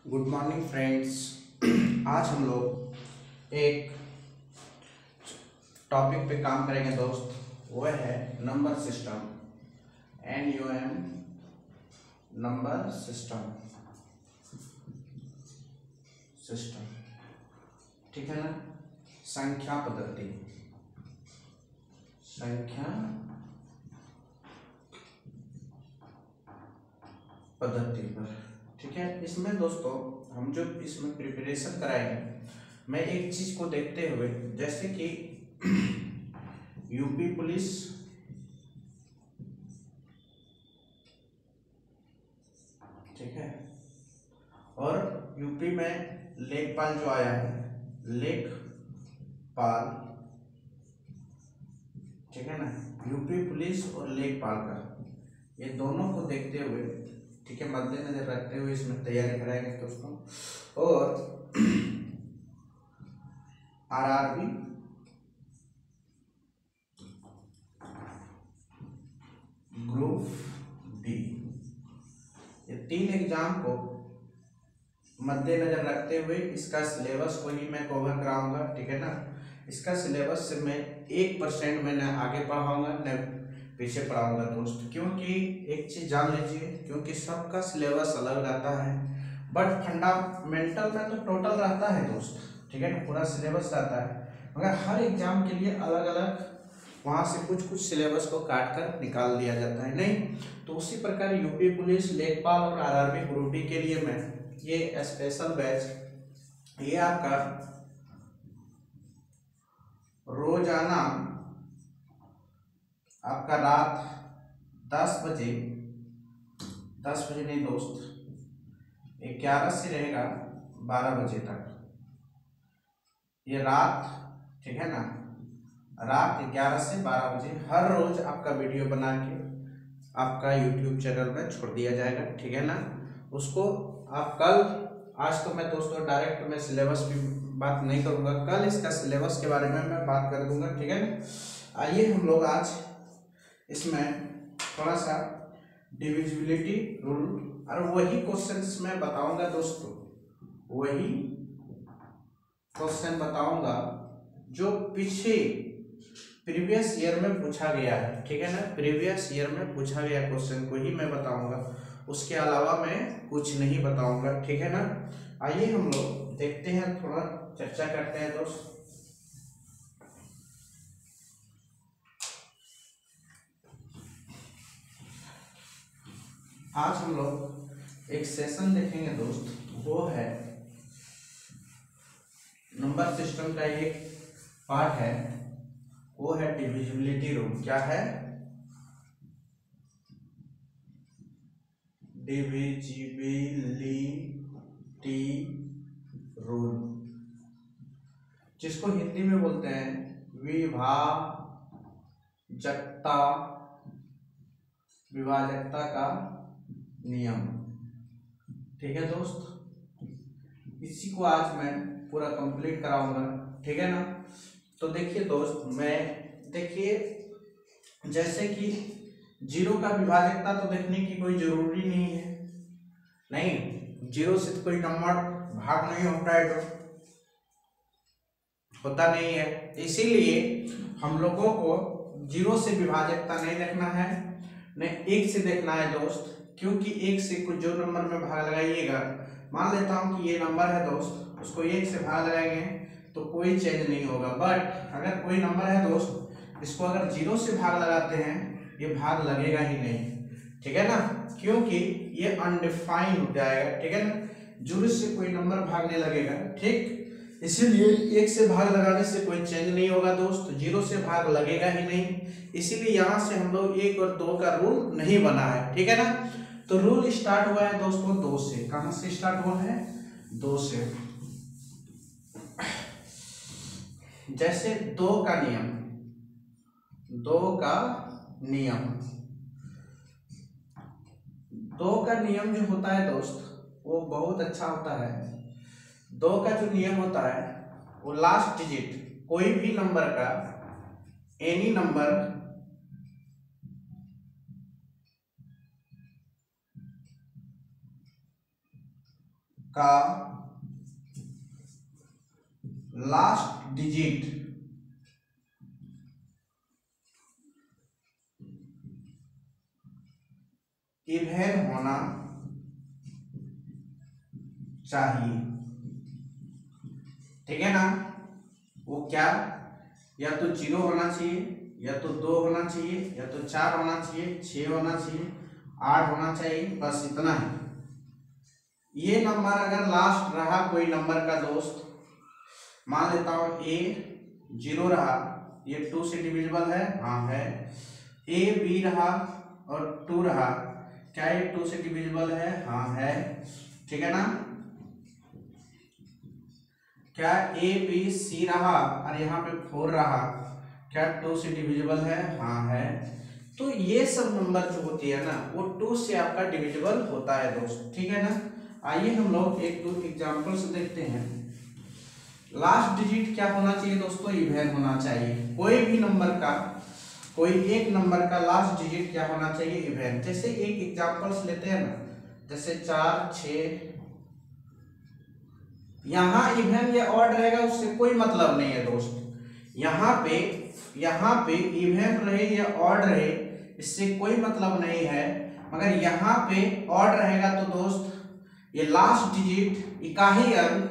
Good morning friends. आज हम लोग एक टॉपिक पे काम करेंगे दोस्त। वह है number system, NUM number system. ठीक है ना। संख्या पद्धति पर। ठीक है, इसमें दोस्तों हम जो इसमें प्रिपरेशन कराएंगे, मैं एक चीज को देखते हुए, जैसे कि यूपी पुलिस, ठीक है, और यूपी में लेखपाल जो आया है, लेखपाल, ठीक है ना, यूपी पुलिस और लेखपाल का, ये दोनों को देखते हुए, ठीक है, मद्देनजर रखते हुए इसमें तैयारी कराएंगे दोस्तों। और RRB, ग्रुप डी, ये तीन एग्जाम को मद्देनजर रखते हुए इसका सिलेबस को ही मैं कवर कराऊंगा। ठीक है ना। इसका सिलेबस से मैं 1% में न आगे पढ़ाऊंगा न पीछे पढ़ाऊंगा दोस्त, क्योंकि एक चीज जान लीजिए, क्योंकि सबका सिलेबस अलग रहता है, बट फंडामेंटल में तो टोटल रहता है दोस्त। ठीक है ना, पूरा सिलेबस रहता है, मगर हर एग्जाम के लिए अलग अलग वहां से कुछ कुछ सिलेबस को काट कर निकाल दिया जाता है। नहीं तो उसी प्रकार यूपी पुलिस, लेखपाल और RRB ग्रुप डी के लिए मैं ये स्पेशल बैच, ये आपका रोजाना आपका रात 10 बजे नहीं दोस्त, 11 से रहेगा 12 बजे तक, ये रात, ठीक है ना, रात 11 से 12 बजे हर रोज आपका वीडियो बना के आपका YouTube चैनल में छोड़ दिया जाएगा। ठीक है ना। उसको आप कल, आज तो मैं दोस्तों डायरेक्ट मैं सिलेबस की बात नहीं करूंगा, कल इसका सिलेबस के बारे में मैं बात कर दूंगा। ठीक है ना। आइए हम लोग आज इसमें थोड़ा सा डिविजिबिलिटी रूल और वही क्वेश्चंस मैं बताऊंगा दोस्तों, वही क्वेश्चन बताऊंगा जो पीछे प्रीवियस ईयर में पूछा गया है। ठीक है ना, प्रीवियस ईयर में पूछा गया क्वेश्चन को ही मैं बताऊंगा, उसके अलावा मैं कुछ नहीं बताऊंगा। ठीक है ना। आइए हम लोग देखते हैं, थोड़ा चर्चा करते हैं दोस्त। आज हम लोग एक सेशन देखेंगे दोस्त, वो है नंबर सिस्टम का एक पार्ट है, वो है डिविजिबिलिटी रूल। क्या है? डिविजिबिलिटी रूल, जिसको हिंदी में बोलते हैं विभाजकता का नियम। ठीक है दोस्त, इसी को आज मैं पूरा कंप्लीट कराऊंगा। ठीक है ना। तो देखिए दोस्त, मैं देखिए, जैसे कि जीरो का विभाजकता तो देखने की कोई जरूरी नहीं है, नहीं, जीरो से तो कोई नंबर भाग नहीं होता है, तो होता नहीं है, इसीलिए हम लोगों को जीरो से विभाजकता नहीं देखना है, न एक से देखना है दोस्त, क्योंकि एक से कुछ जो नंबर में भाग लगाइएगा, मान लेता हूं कि ये नंबर है दोस्त, उसको एक से भाग लगाएंगे तो कोई चेंज नहीं होगा, बट अगर कोई नंबर है दोस्त, इसको अगर जीरो से भाग लगाते हैं, ये भाग लगेगा ही नहीं। ठीक है ना, क्योंकि ये अनडिफाइन हो जाएगा। ठीक है ना, जीरो से कोई नंबर भागने लगेगा, ठीक, इसीलिए एक से भाग लगाने से कोई चेंज नहीं होगा दोस्त, जीरो से भाग लगेगा ही नहीं, इसीलिए यहां से हम लोग 1 और 2 का रूल नहीं बना है। ठीक है ना। तो रूल स्टार्ट हुआ है दोस्तों 2 से। कहां से स्टार्ट हुआ है? 2 से। जैसे 2 का नियम, 2 का नियम, 2 का नियम जो होता है दोस्त, वो बहुत अच्छा होता है। 2 का जो नियम होता है, वो लास्ट डिजिट कोई भी नंबर का, एनी नंबर, का लास्ट डिजिट इवन होना चाहिए। ठीक है ना, वो क्या, या तो 0 होना चाहिए, या तो 2 होना चाहिए, या तो 4 होना चाहिए, 6 होना चाहिए, 8 होना चाहिए, बस इतना ही। ये नंबर अगर लास्ट रहा कोई नंबर का दोस्त, मान लेता हूं a 0 रहा, ये 2 से डिविजिबल है, हाँ है। a b रहा और 2 रहा, क्या ये 2 से डिविजिबल है, हाँ है। ठीक है ना, क्या a b c रहा और यहाँ पे 4 रहा, क्या 2 से डिविजिबल है, हाँ है। तो ये सब नंबर जो होती है ना वो 2 से आपका डिविजिबल होता है दोस्त। ठीक है ना, आइए हम लोग एक दो एग्जाम्पल से देखते हैं। लास्ट डिजिट क्या होना चाहिए दोस्तों, इवन होना चाहिए। कोई भी नंबर का, कोई एक नंबर का लास्ट डिजिट क्या होना चाहिए, इवन। जैसे एक एग्जाम्पल्स लेते हैं ना, जैसे 4 6, यहाँ इवन या ऑड रहेगा उससे कोई मतलब नहीं है दोस्त। यहाँ पे इवन रहे या ऑड रहे इससे कोई मतलब नहीं है, मगर यहाँ पे ऑड रहेगा तो दोस्त ये लास्ट डिजिट इकाई अंक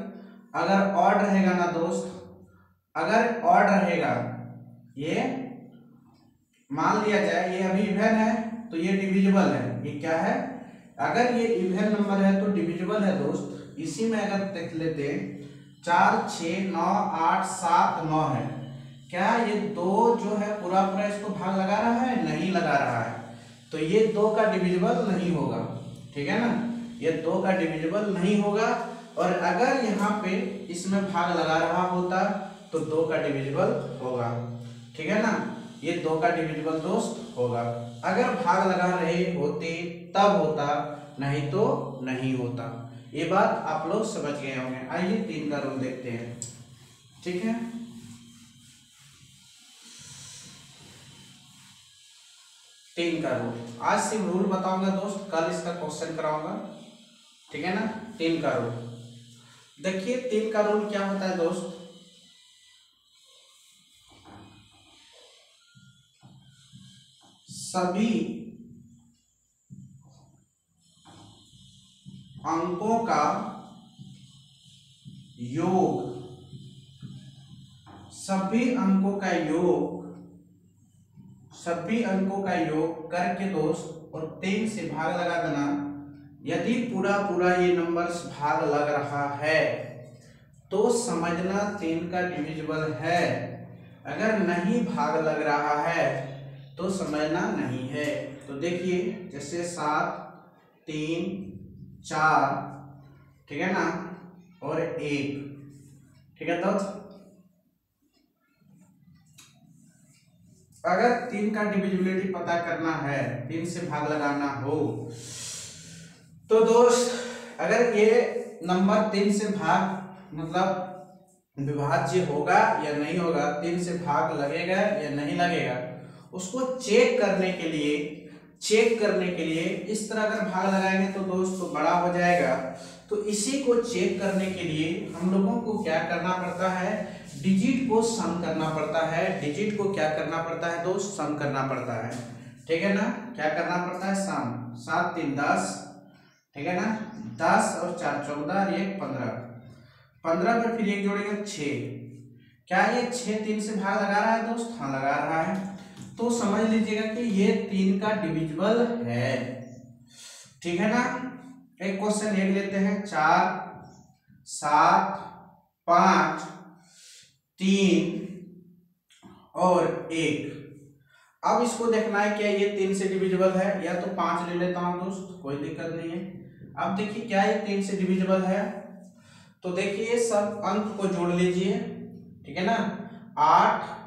अगर ऑड रहेगा ना दोस्त, अगर ऑड रहेगा, ये मान लिया जाए ये अभी इवन है तो ये डिविजिबल है, ये क्या है, अगर ये इवन नंबर है तो डिविजिबल है दोस्त। इसी में अगर देख लेते 4 6 9 8 7 9 है, क्या ये 2 जो है पूरा पूरा इसको भाग लगा रहा है, नहीं लगा रहा है, तो ये 2 का डिविजिबल नहीं होगा। ठीक है ना, ये 2 का डिविजिबल नहीं होगा। और अगर यहाँ पे इसमें भाग लगा रहा होता तो 2 का डिविजिबल होगा। ठीक है ना, ये 2 का डिविजिबल दोस्त होगा। अगर भाग लगा रहे होते तब होता, नहीं तो नहीं होता। ये बात आप लोग समझ गए होंगे। आइए 3 का रूल देखते हैं। ठीक है, तीन का रूल आज सिर्फ रूल बताऊंगा दोस्त, कल इसका क्वेश्चन कराऊंगा। ठीक है ना, 3 का रूल देखिए। 3 का रूल क्या होता है दोस्त, सभी अंकों का योग, सभी अंकों का योग, सभी अंकों का योग करके दोस्त और 3 से भाग लगा देना। यदि पूरा पूरा ये नंबर्स भाग लग रहा है तो समझना 3 का डिविजिबल है, अगर नहीं भाग लग रहा है तो समझना नहीं है। तो देखिए जैसे 7 3 4, ठीक है ना, और 1। ठीक है दोस्त, अगर 3 का डिविजिबिलिटी पता करना है, 3 से भाग लगाना हो, तो दोस्त अगर ये नंबर 3 से भाग मतलब विभाज्य होगा या नहीं होगा, 3 से भाग लगेगा या नहीं लगेगा, उसको चेक करने के लिए इस तरह अगर भाग लगाएंगे तो दोस्त तो बड़ा हो जाएगा। तो इसी को चेक करने के लिए हम लोगों को क्या करना पड़ता है, डिजिट को सम करना पड़ता है। डिजिट को क्या करना पड़ता है दोस्त, सम करना पड़ता है। ठीक है ना, क्या करना पड़ता है, सम। 7 3 10, ठीक है ना, 10 और 4 14 और 1 15, 15 में फिर 1 जोड़ेंगे 6। क्या ये 6 3 से भाग लगा रहा है दोस्त, हाँ लगा रहा है। तो समझ लीजिएगा कि ये 3 का डिविजिबल है। ठीक है ना, एक क्वेश्चन एक लेते हैं। 4 7 5 3 और 1। अब इसको देखना है क्या ये 3 से डिविजिबल है, या तो 5 ले लेता हूं दोस्त, कोई दिक्कत नहीं है। अब देखिए क्या ये 3 से डिविजिबल है, तो देखिए सब अंक को जोड़ लीजिए। ठीक है ना, 8,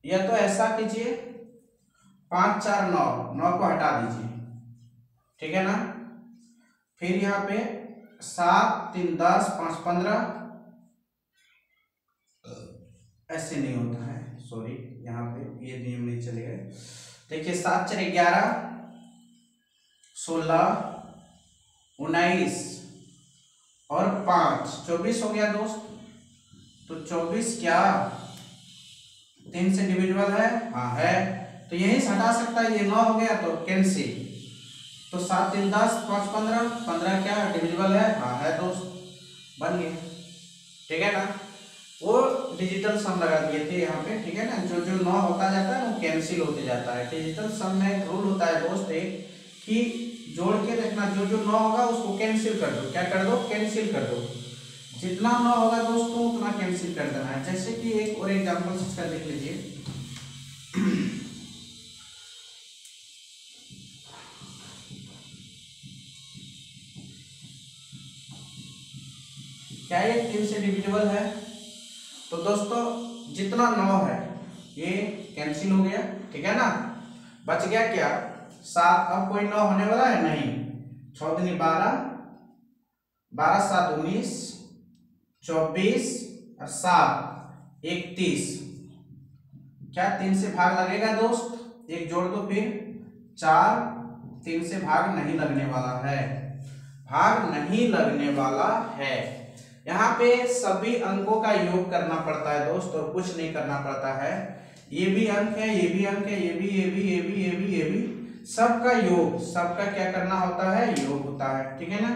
या तो ऐसा कीजिए 5 4 9, 9 को हटा दीजिए। ठीक है ना, फिर यहाँ पे 7 3 10 5 15, ऐसे नहीं होता है, सॉरी, यहाँ पे ये नियम नहीं चलेगा। देखिए 7 4 11 16 19 और 5, 24 हो गया दोस्त। तो 24 क्या 3 से डिविजिबल है? हाँ है। तो यही से हटा सकता है, ये 9 हो गया तो कैंसिल। तो 7 3 10 5 15, 15 क्या डिविजिबल है? हाँ है दोस्त, बन गया। ठीक है ना, वो डिजिटल सम लगा दिए थे यहाँ पे। ठीक है ना, जो जो 9 होता जाता है वो कैंसिल होते जाता है। डिजिटल सम में एक रूल होता है दोस्त एक, कि जोड़ के देखना, जो जो 9 होगा उसको कैंसिल कर दो। क्या कर दो? कैंसिल कर दो। जितना 9 होगा दोस्तों उतना कैंसिल कर देना है। जैसे कि एक और एग्जांपल इसका देख लीजिए। क्या ये 3 से डिविजिबल है? तो दोस्तों जितना 9 है ये कैंसिल हो गया। ठीक है ना, बच गया क्या 7। अब कोई 9 होने वाला है नहीं। 6 दूनी 12, 12 7 19, 24 और 7 31। क्या 3 से भाग लगेगा दोस्त? एक जोड़ दो फिर 4। 3 से भाग नहीं लगने वाला है, भाग नहीं लगने वाला है। यहाँ पे सभी अंकों का योग करना पड़ता है दोस्त, और कुछ नहीं करना पड़ता है। ये भी अंक है, ये भी अंक है, ये भी, ये भी, ये भी, ये भी, ये भी, सबका योग, सबका क्या करना होता है? योग होता है। ठीक है ना,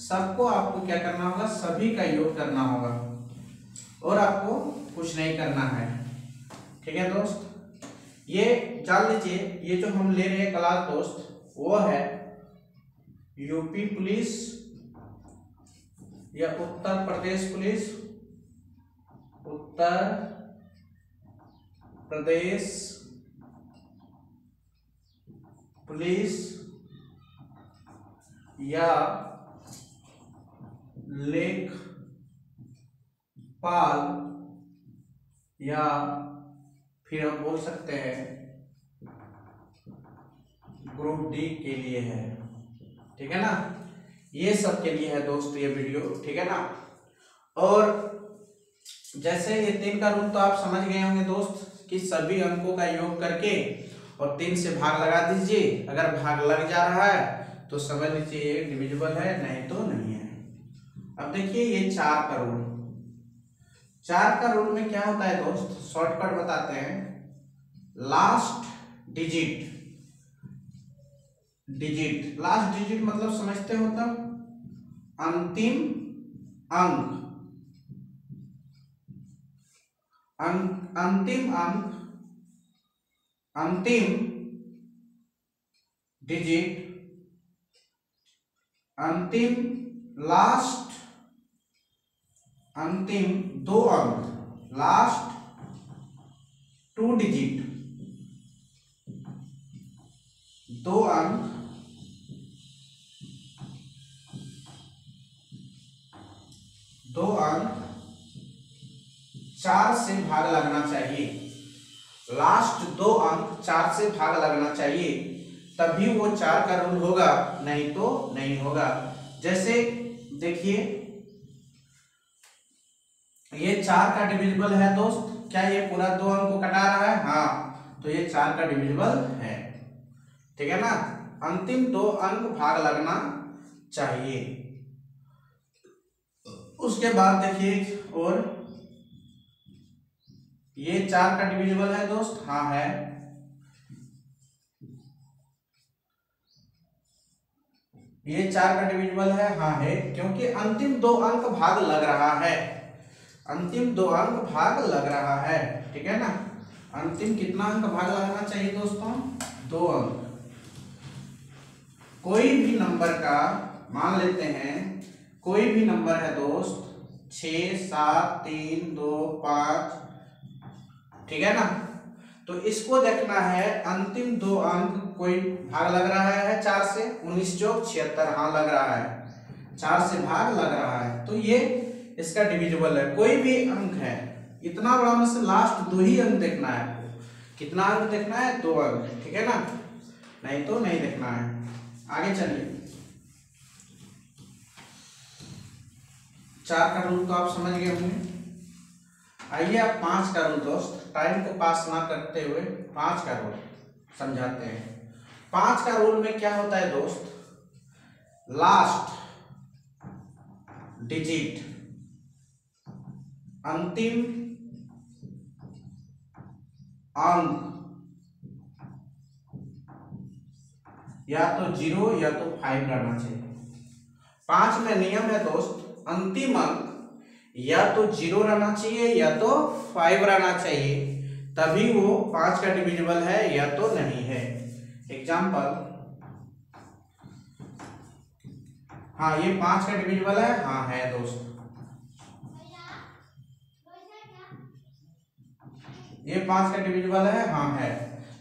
सबको आपको क्या करना होगा? सभी का योग करना होगा, और आपको कुछ नहीं करना है। ठीक है दोस्त, ये जान लीजिए, ये जो हम ले रहे हैं क्लास दोस्त, वो है यूपी पुलिस या उत्तर प्रदेश पुलिस, उत्तर प्रदेश पुलिस या लेखपाल, या फिर हम बोल सकते हैं ग्रुप डी के लिए है। ठीक है ना, ये सब के लिए है दोस्त ये वीडियो। ठीक है ना, और जैसे ये 3 का रूल तो आप समझ गए होंगे दोस्त, कि सभी अंकों का योग करके और 3 से भाग लगा दीजिए। अगर भाग लग जा रहा है तो समझ लीजिए ये डिविजिबल है, नहीं तो नहीं है। अब देखिए ये 4 का रूल। 4 का रूल में क्या होता है दोस्त, शॉर्टकट बताते हैं। Last digit, digit last digit मतलब समझते हो तब, अंतिम अंक, अंतिम अंक, अंतिम डिजिट, अंतिम लास्ट, अंतिम 2 अंक, लास्ट 2 डिजिट, 2 अंक, 2 अंक 4 से भाग लगना चाहिए। लास्ट 2 अंक 4 से भाग लगना चाहिए, तभी वो 4 का रूल होगा, नहीं तो नहीं होगा। जैसे देखिए ये 4 का डिविजिबल है दोस्त। क्या ये पूरा 2 अंक को कटा रहा है? हाँ, तो ये 4 का डिविजिबल है। ठीक है ना, अंतिम 2 अंक भाग लगना चाहिए। उसके बाद देखिए, और ये 4 का डिविजिबल है दोस्त। हाँ है। ये 4 का डिविजिबल है। हाँ है, क्योंकि अंतिम 2 अंक भाग लग रहा है, अंतिम 2 अंक भाग लग रहा है। ठीक है ना, अंतिम कितना अंक भाग लगना चाहिए दोस्तों? 2 अंक। कोई भी नंबर का, मान लेते हैं कोई भी नंबर है दोस्त 6 7 3 2 5, ठीक है ना, तो इसको देखना है अंतिम 2 अंक कोई भाग लग रहा है 4 से, 19 चौक 76, हाँ लग रहा है, 4 से भाग लग रहा है, तो ये इसका डिविजिबल है। कोई भी अंक है, इतना बड़ा में से लास्ट 2 ही अंक देखना है आपको। कितना अंक देखना है? 2 अंक। ठीक है ना, नहीं तो नहीं देखना है। आगे चलिए, 4 का रूल तो आप समझ गए होंगे। आइए आप 5 का रूल दोस्त, टाइम को पास ना करते हुए 5 का रूल समझाते हैं। 5 का रूल में क्या होता है दोस्त? लास्ट डिजिट, अंतिम अंक या तो 0 या तो 5 रहना चाहिए। 5 में नियम है दोस्त, अंतिम अंक या तो 0 रहना चाहिए या तो 5 रहना चाहिए, तभी वो 5 का डिविजिबल है या तो नहीं है। एग्जाम्पल, हाँ ये 5 का डिविजिबल है, हाँ है दोस्त, ये 5 का डिविजिबल है, हाँ है।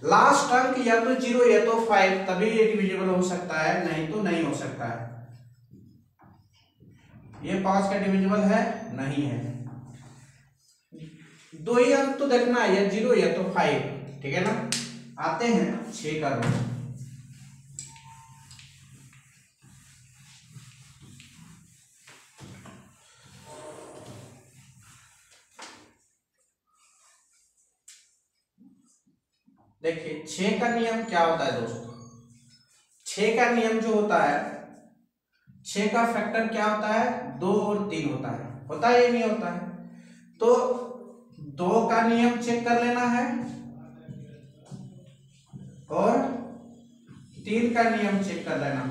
लास्ट अंक या तो 0 या तो 5, तभी ये डिविजिबल हो सकता है, नहीं तो नहीं हो सकता है। ये 5 का डिविजिबल है, नहीं है। दो ही अंक तो देखना है, या 0 या तो 5, ठीक है ना। आते हैं 6 का रूल। देखिए 6 का नियम क्या होता है दोस्तों, 6 का नियम जो होता है, 6 का फैक्टर क्या होता है, 2 और 3 होता है या नहीं होता है। तो 2 का नियम चेक कर लेना है और 3 का नियम चेक कर लेना।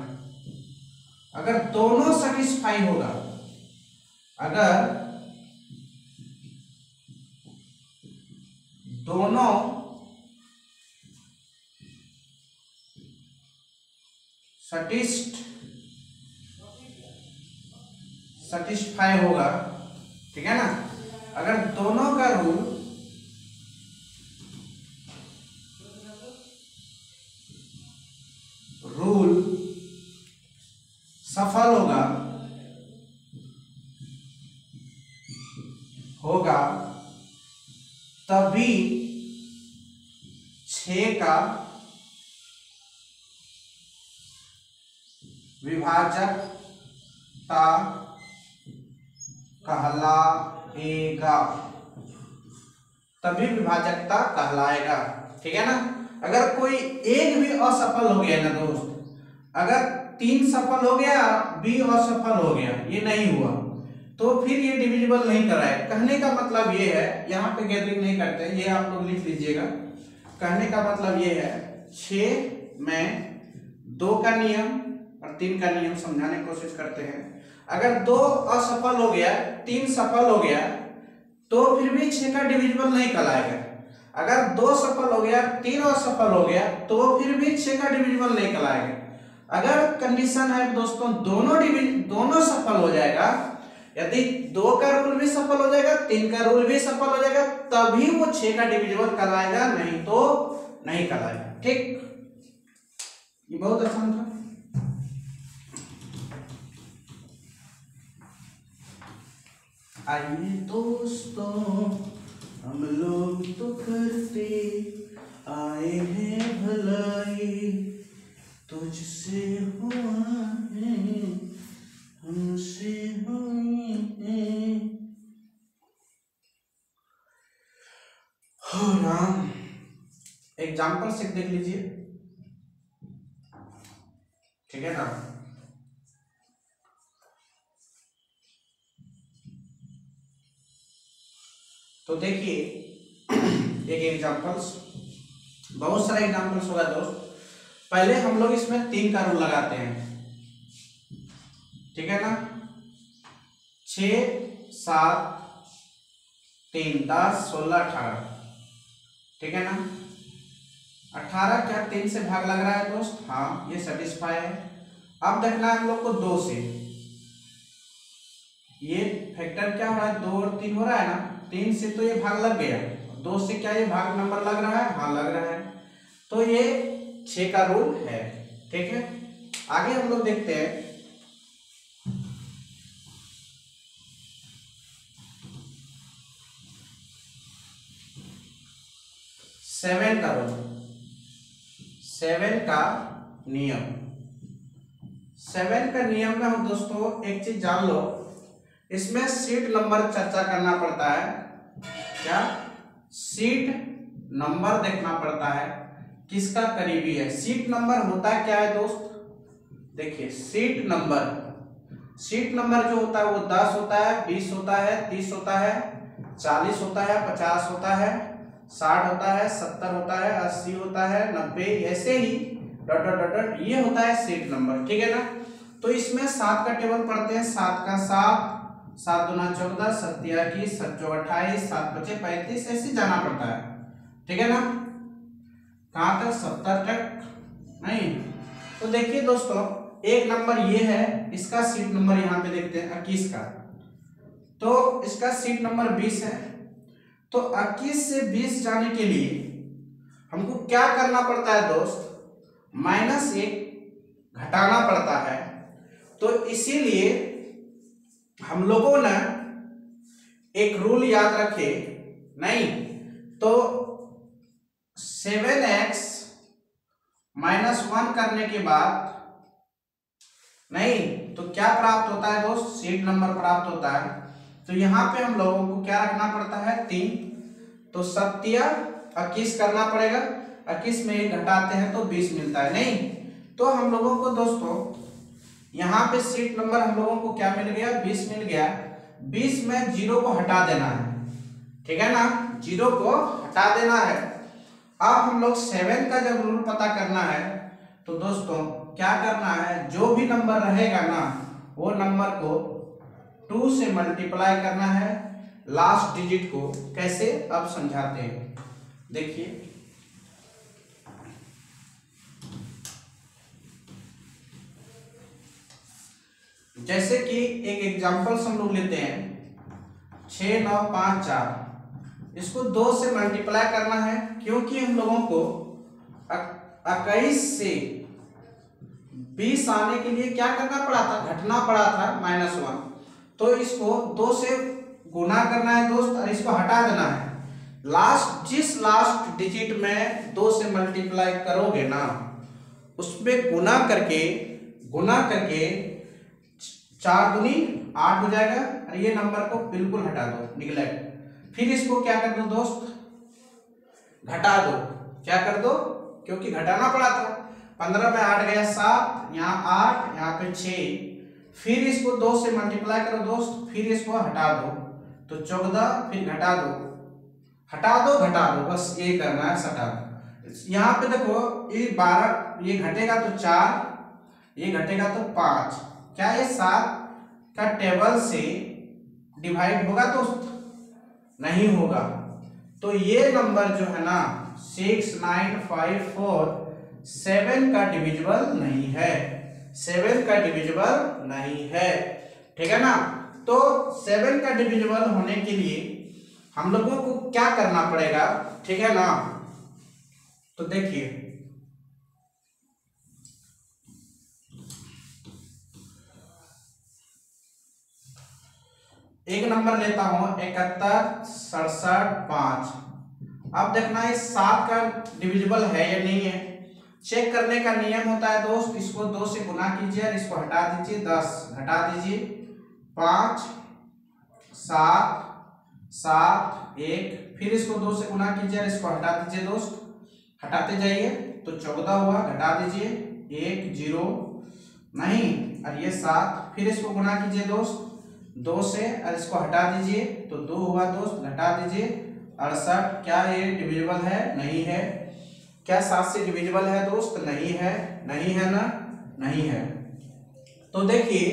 अगर दोनों सेटिस्फाई होगा, अगर दोनों सेटिस्फाई होगा, ठीक है ना। अगर दोनों का रूल सफल होगा तभी 6 का विभाजकता कहलाएगा, तभी विभाजकता कहलाएगा, ठीक है ना। अगर कोई एक भी असफल हो गया ना दोस्त, अगर 3 सफल हो गया, बी असफल हो गया, ये नहीं हुआ, तो फिर ये डिविजिबल नहीं कराएगा। कहने का मतलब ये है, यहाँ पे गैदरिंग नहीं करते, ये आप लोग लिख लीजिएगा। कहने का मतलब ये है, 6 में 2 का नियम और 3 का नियम समझाने की कोशिश करते हैं। अगर 2 असफल हो गया, 3 सफल हो गया, तो फिर भी 6 का डिविजिबल नहीं कहलाएगा। अगर 2 सफल हो गया, 3 असफल हो गया, तो फिर भी 6 का डिविजिबल नहीं कहलाएगा। अगर कंडीशन है दोस्तों दोनों सफल हो जाएगा, यदि 2 का रूल भी सफल हो जाएगा, 3 का रूल भी सफल हो जाएगा, तभी वो 6 का डिविजिबल कहलाएगा, नहीं तो नहीं कहलाएगा। ठीक, ये बहुत आसान था। आइए दोस्तों हम लोग तो करते आए हैं भलाई, तुझसे हुआ है हमसे हुई है। हो राम, एग्जाम्पल से देख लीजिए, ठीक है ना। तो देखिए एक एग्जाम्पल्स, बहुत सारे एग्जाम्पल्स होगा दोस्त। पहले हम लोग इसमें 3 का रूल लगाते हैं, ठीक है ना। 6, 7, 3, 10, 16, 18, ठीक है ना। 18 क्या 3 से भाग लग रहा है दोस्त, हाँ ये सेटिस्फाई है। अब देखना है हम लोग को 2 से, ये फैक्टर क्या हो रहा है, 2 और 3 हो रहा है ना। 3 से तो ये भाग लग गया, 2 से क्या ये भाग नंबर लग रहा है, हाँ लग रहा है, तो ये 6 का रूल है, ठीक है। आगे हम लोग देखते हैं 7 का रूल, 7 का नियम। 7 का नियम में हम दोस्तों एक चीज जान लो, इसमें सीट नंबर चर्चा करना पड़ता है। क्या सीट नंबर देखना पड़ता है, किसका करीबी है। सीट नंबर होता क्या है दोस्त, देखिए सीट नंबर सीट नंबर जो होता है वो 10 होता है, 20 होता है, 30 होता है, 40 होता है, 50 होता है, 60 होता है, 70 होता है, 80 होता है, 90, ऐसे ही डॉट डॉट डॉट डॉट ये होता है सीट नंबर। ठीक है ना। तो इसमें 7 का टेबल पढ़ते हैं। 7 का 7, 7 दूना 14, 7 21, 7 चौ 28, 7 बचे 35, ऐसे जाना पड़ता है। ठीक है ना। कहाँ तक? 70 तक नहीं। तो देखिए दोस्तों, एक नंबर ये है, इसका सीट नंबर यहाँ पे देखते हैं 21 का, तो इसका सीट नंबर 20 है। तो 21 से 20 जाने के लिए हमको क्या करना पड़ता है दोस्त? -1 घटाना पड़ता है। तो इसीलिए हम लोगों ने एक रूल याद रखे, नहीं तो 7x -1 करने के बाद नहीं तो क्या प्राप्त होता है दोस्त? सीट नंबर प्राप्त होता है। तो यहाँ पे हम लोगों को क्या रखना पड़ता है? 3। तो 7 21 करना पड़ेगा। 21 में 1 घटाते हैं तो 20 मिलता है। नहीं तो हम लोगों को दोस्तों यहाँ पे सीट नंबर हम लोगों को क्या मिल गया? 20 मिल गया। 20 में 0 को हटा देना है। ठीक है ना, 0 को हटा देना है। अब हम लोग 7 का जब रूल पता करना है तो दोस्तों क्या करना है? जो भी नंबर रहेगा ना वो नंबर को 2 से मल्टीप्लाई करना है लास्ट डिजिट को। कैसे? अब समझाते हैं, देखिए। जैसे कि एक एग्जांपल्स हम लोग लेते हैं, 6 9 5 4, इसको 2 से मल्टीप्लाई करना है क्योंकि हम लोगों को 21 से 20 आने के लिए क्या करना पड़ा था? घटना पड़ा था -1। तो इसको 2 से गुना करना है दोस्त और इसको हटा देना है। जिस लास्ट डिजिट में 2 से मल्टीप्लाई करोगे ना उसमें गुना करके 4 दूनी 8 हो जाएगा और ये नंबर को बिल्कुल हटा दो, निगलेक्ट। फिर इसको क्या कर दो दोस्त? घटा दो। क्या कर दो? क्योंकि घटाना पड़ा था। 15 में 8 गया 7, यहाँ 8, यहाँ पे 6। फिर इसको 2 से मल्टीप्लाई करो दोस्त, फिर इसको हटा दो तो 14, फिर घटा दो, घटा दो, बस ये करना है, हटा दो। यहाँ पे देखो ये 12, ये घटेगा तो 4, ये घटेगा तो 5। क्या ये 7 का टेबल से डिवाइड होगा दोस्त? नहीं होगा। तो ये नंबर जो है ना 6 9 5 4 7 का डिविजिबल नहीं है, 7 का डिविजिबल नहीं है। ठीक है ना। तो 7 का डिविजिबल होने के लिए हम लोगों को क्या करना पड़ेगा? ठीक है ना। तो देखिए, एक नंबर लेता हूं 71 67 5। अब देखना है 7 का डिविजिबल है या नहीं है। चेक करने का नियम होता है दोस्त, इसको 2 से गुना कीजिए और इसको हटा दीजिए, 10 घटा दीजिए, 5 7 7 1, फिर इसको 2 से गुना कीजिए और इसको हटा दीजिए दोस्त, हटाते जाइए तो 14 हुआ, घटा दीजिए 1 0 नहीं, और ये 7, फिर इसको गुना कीजिए दोस्त 2 से और इसको हटा दीजिए तो 2 हुआ दोस्त, घटा दीजिए 68। क्या ये डिविजिबल है? नहीं है। क्या 7 से डिविजिबल है दोस्त? नहीं है। नहीं है ना, नहीं है। तो देखिए,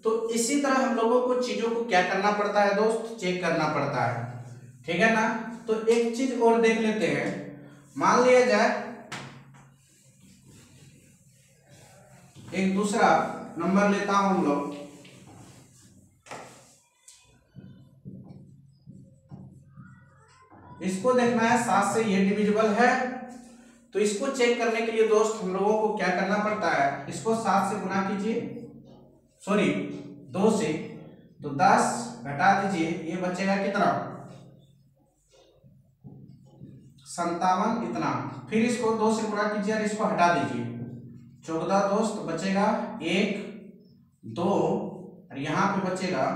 तो इसी तरह हम लोगों को चीजों को क्या करना पड़ता है दोस्त? चेक करना पड़ता है। ठीक है ना। तो एक चीज और देख लेते हैं। मान लिया जाए एक दूसरा नंबर लेता हूं हम लोग, इसको देखना है 7 से ये डिविजिबल है। तो इसको चेक करने के लिए दोस्त हम लोगों को क्या करना पड़ता है? इसको 7 से गुना कीजिए, सॉरी 2 से, तो 10 घटा दीजिए, ये बचेगा कितना? 57 इतना। फिर इसको 2 से गुणा कीजिए और इसको हटा दीजिए, 14 दोस्त, बचेगा 1 2 और यहाँ पे बचेगा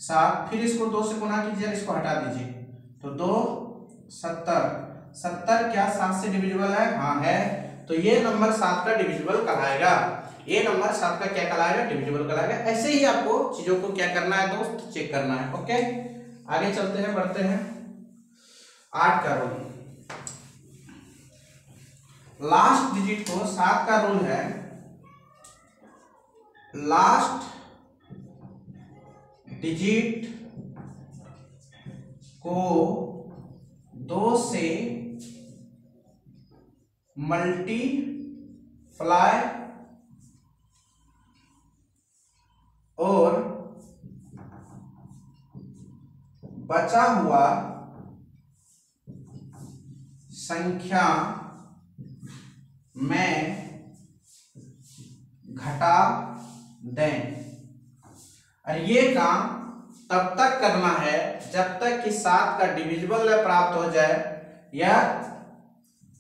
7। फिर इसको 2 से गुणा कीजिए और इसको हटा दीजिए तो 2 70। 70 क्या 7 से डिविजिबल है? हाँ है। तो ये नंबर 7 का डिविजिबल कहलाएगा। ये नंबर 7 का क्या कहलाएगा, डिविजिबल कहलाएगा। ऐसे ही आपको चीजों को क्या करना है दोस्त, चेक करना है। ओके, आगे चलते हैं, बढ़ते हैं। 8 का रूल, लास्ट डिजिट को 7 का रूल है, लास्ट डिजिट को 2 से मल्टीप्लाई और बचा हुआ संख्या में घटा दें। और ये काम तब तक करना है जब तक कि 7 का डिविजिबल न प्राप्त हो जाए या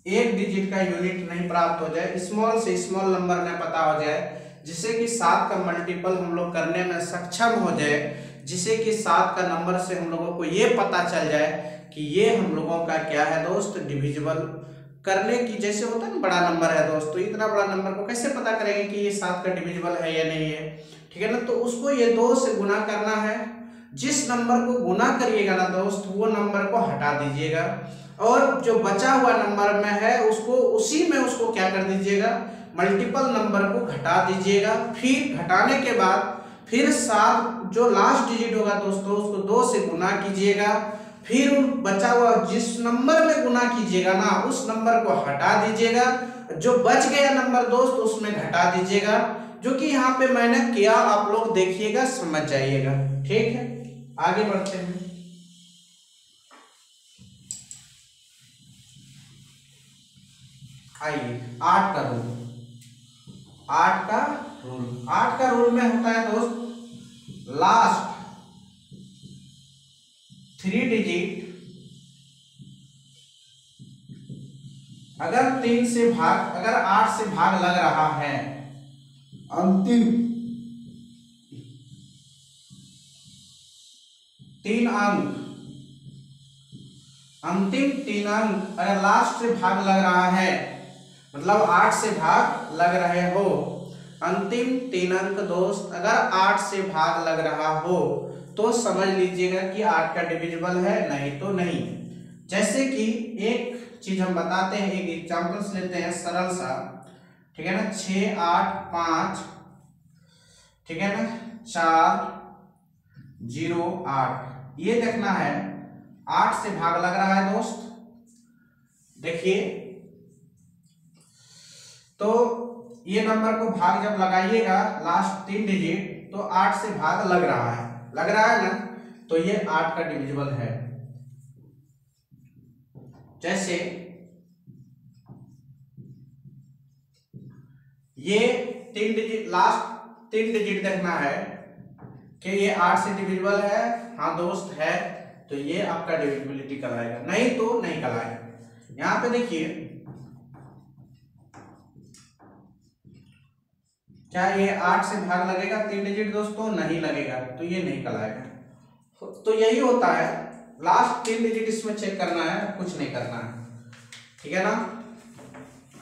एक डिजिट का यूनिट नहीं प्राप्त हो जाए, स्मॉल से स्मॉल नंबर न पता हो जाए, जिससे कि 7 का मल्टीपल हम लोग करने में सक्षम हो जाए, जिससे कि 7 का नंबर से हम लोगों को ये पता चल जाए कि ये हम लोगों का क्या है दोस्त, डिविजिबल करने की, जैसे होता है ना बड़ा नंबर है दोस्त, तो इतना बड़ा नंबर को कैसे पता करेंगे कि ये 7 का डिविजिबल है या नहीं है, ठीक है ना। तो उसको ये 2 से गुना करना है। जिस नंबर को गुना करिएगा ना दोस्त, वो नंबर को हटा दीजिएगा और जो बचा हुआ नंबर में है उसको उसी में उसको क्या कर दीजिएगा, मल्टीपल नंबर को घटा दीजिएगा। फिर घटाने के बाद फिर 7 जो लास्ट डिजिट होगा दोस्तों उसको 2 से गुना कीजिएगा, फिर बचा हुआ जिस नंबर में गुना कीजिएगा ना उस नंबर को हटा दीजिएगा, जो बच गया नंबर दोस्त उसमें घटा दीजिएगा, जो कि यहाँ पे मैंने किया, आप लोग देखिएगा समझ जाइएगा, ठीक है। आगे बढ़ते हैं। आइए 8 का रूल, 8 का रूल, 8 का रूल में होता है दोस्त, लास्ट 3 डिजिट अगर 3 से भाग, अगर 8 से भाग लग रहा है, अंतिम 3 अंक, अंतिम 3 अंक अगर लास्ट से भाग लग रहा है, मतलब 8 से भाग लग रहे हो, अंतिम 3 अंक दोस्त अगर 8 से भाग लग रहा हो तो समझ लीजिएगा कि 8 का डिविजिबल है, नहीं तो नहीं। जैसे कि एक चीज हम बताते हैं, एक एग्जांपल्स लेते हैं सरल सा, ठीक है ना। 6 8 5, ठीक है ना, 4 0 8, ये देखना है 8 से भाग लग रहा है दोस्त। देखिए तो ये नंबर को भाग जब लगाइएगा लास्ट 3 डिजिट तो 8 से भाग लग रहा है, लग रहा है ना, तो ये 8 का डिविजिबल है। जैसे ये 3 डिजिट, लास्ट 3 डिजिट देखना है कि ये 8 से डिविजिबल है, हाँ दोस्त है, तो ये आपका डिविजिबिलिटी कहलाएगा, नहीं तो नहीं कहलाएगा। यहां पे देखिए क्या ये 8 से भाग लगेगा 3 डिजिट दोस्तों, नहीं लगेगा, तो ये नहीं कहलाएगा। तो यही होता है, लास्ट 3 डिजिट इसमें चेक करना है, कुछ नहीं करना है, ठीक है ना।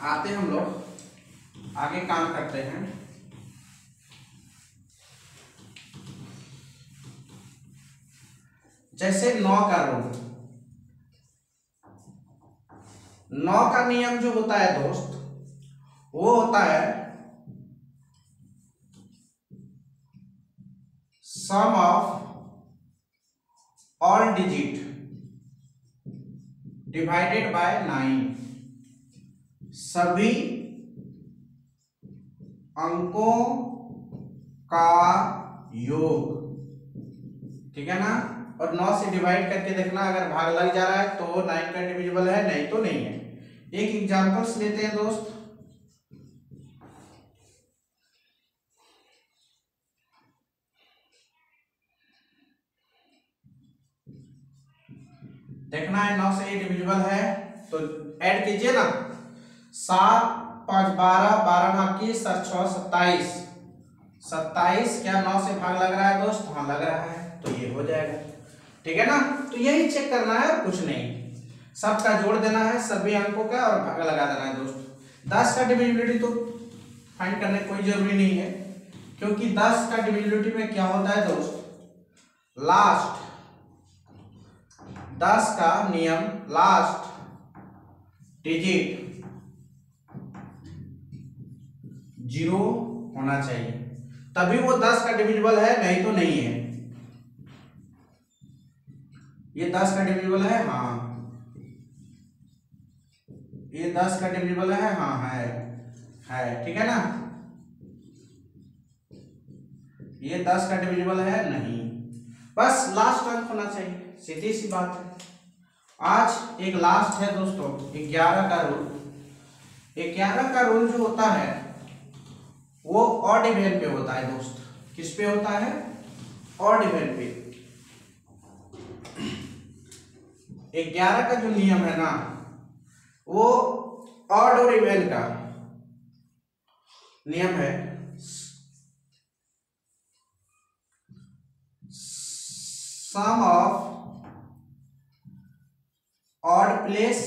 आते हैं हम लोग आगे काम करते हैं। जैसे 9 का रूल, 9 का नियम जो होता है दोस्त वो होता है sum of all digit divided by 9, सभी अंकों का योग, ठीक है ना। और 9 से डिवाइड करके देखना, अगर भाग लग जा रहा है तो 9 का डिविजिबल है, नहीं तो नहीं है। एक एग्जांपल्स लेते हैं दोस्त। देखना है 9 से ये डिविजिबल है तो ऐड कीजिए ना, 7 5 12, 12 में आपकी 7 6 27, 27 क्या 9 से भाग लग रहा है दोस्त, हाँ लग रहा है, तो ये हो जाएगा, ठीक है ना। तो यही चेक करना है, कुछ नहीं, सबका जोड़ देना है सभी अंकों का और भाग लगा देना है दोस्त। 10 का डिविजिबिलिटी तो फाइंड करने की कोई जरूरी नहीं है, क्योंकि 10 का डिविजिबिलिटी में क्या होता है दोस्त, लास्ट 10 का नियम, लास्ट डिजिट 0 होना चाहिए, तभी वो 10 का डिविजिबल है, नहीं तो नहीं है। ये 10 का डिविजिबल है, हाँ ये 10 का डिविजिबल है, हाँ है, ठीक है ना। ये 10 का डिविजिबल है नहीं, बस लास्ट अंक होना चाहिए, सीधी सी बात है। आज एक लास्ट है दोस्तों 11 का रूल। 11 का रूल जो होता है वो ऑड इवन पे होता है दोस्त। किस पे होता है, ऑड इवन पे। 11 का जो नियम है ना वो ऑड और इवन का नियम है। सम ऑफ ऑड प्लेस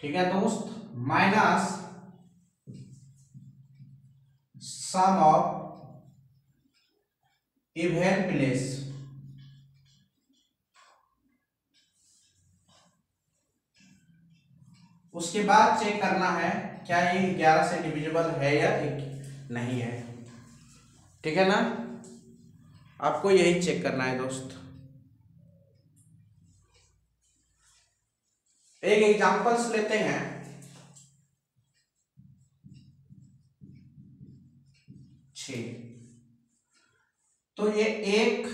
ठीक है दोस्त, minus sum of even place. उसके बाद चेक करना है क्या ये 11 से डिविजिबल है या नहीं है, ठीक है ना। आपको यही चेक करना है दोस्त। एक एग्जांपल्स लेते हैं। तो ये 1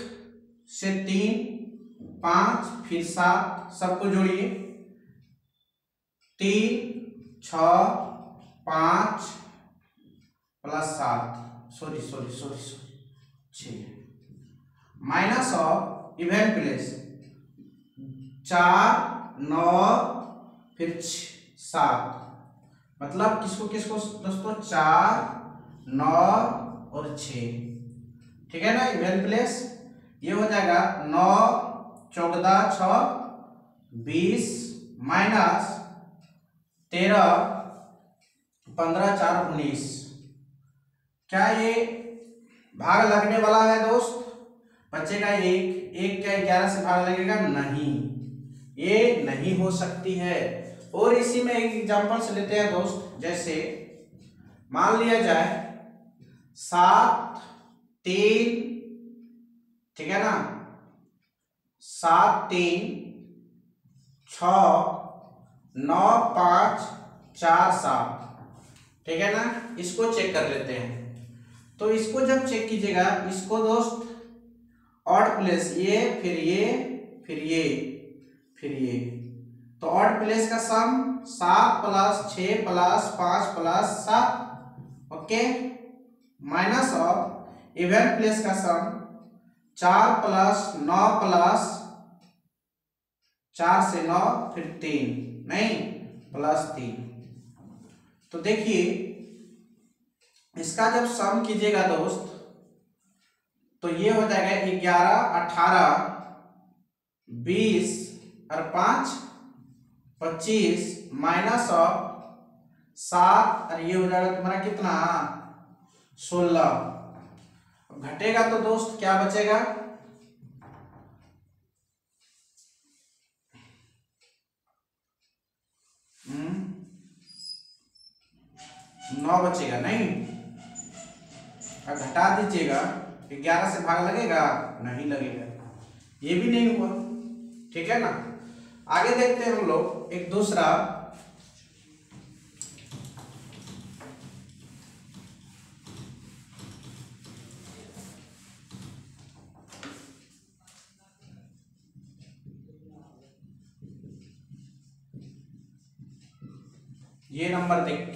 से 3, 5 फिर 7 सबको जोड़िए। 3, 6, 5 plus 7 sorry 6 minus of even place 4, 9 फिर 7, मतलब किसको किसको दोस्तों 4, 9 और 6, ठीक है ना। इवन प्लेस ये हो जाएगा 9, 14, 6, 20 माइनस 13, 15, 4, 19। क्या ये भाग लगने वाला है दोस्त, बचेगा 1 क्या 11 से भाग लगेगा, नहीं, ये नहीं हो सकती है। और इसी में एक एग्जांपल से लेते हैं दोस्त। जैसे मान लिया जाए 7, 3, ठीक है ना, 7, 3, 6, 9, 5, 4, 7, ठीक है ना। इसको चेक कर लेते हैं। तो इसको जब चेक कीजिएगा, इसको दोस्त ऑड प्लेस ये फिर ये फिर ये फिर ये, तो ऑड प्लेस का सम 7 plus 6 plus 5 plus 7, okay, minus of even place का सम 4 प्लस 9 प्लस 4 से 9 फिर 3 नहीं प्लस 3। तो देखिए इसका जब सम कीजिएगा दोस्त तो ये हो जाएगा 11, 18, 20 और 5, 25 माइनस ऑफ 7 और ये हो जाएगा तुम्हारा कितना 16। घटेगा तो दोस्त क्या बचेगा, 9 बचेगा नहीं। और घटा दीजिएगा 11 से भाग लगेगा, नहीं लगेगा, ये भी नहीं हुआ, ठीक है ना। आगे देखते हैं हम लोग एक दूसरा। ये नंबर देख,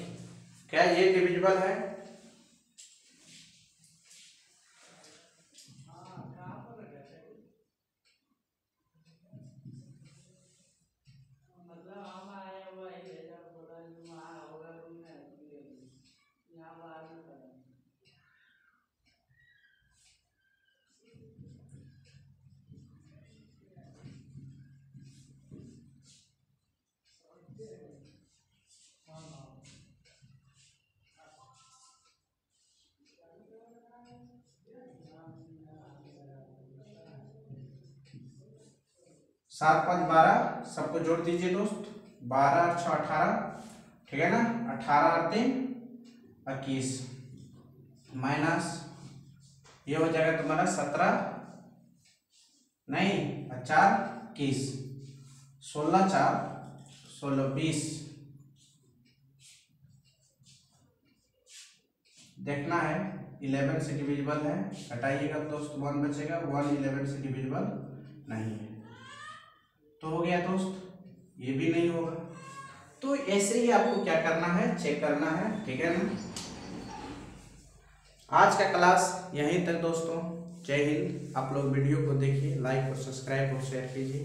क्या ये डिविजिबल है, 7 5 12, सबको जोड़ दीजिए दोस्त, 12 और 6 18, ठीक है ना, 18 और 3 21, माइनस ये हो जाएगा तुम्हारा 17 नहीं 4 21, 16 4 16 20, देखना है 11 से डिविजिबल है, हटाइएगा दोस्त 1 बचेगा, 1 11 से डिविजिबल नहीं है, तो हो गया दोस्त, ये भी नहीं होगा। तो ऐसे ही आपको क्या करना है, चेक करना है, ठीक है ना। आज का क्लास यहीं तक दोस्तों, जय हिंद। आप लोग वीडियो को देखिए, लाइक और सब्सक्राइब और शेयर कीजिए।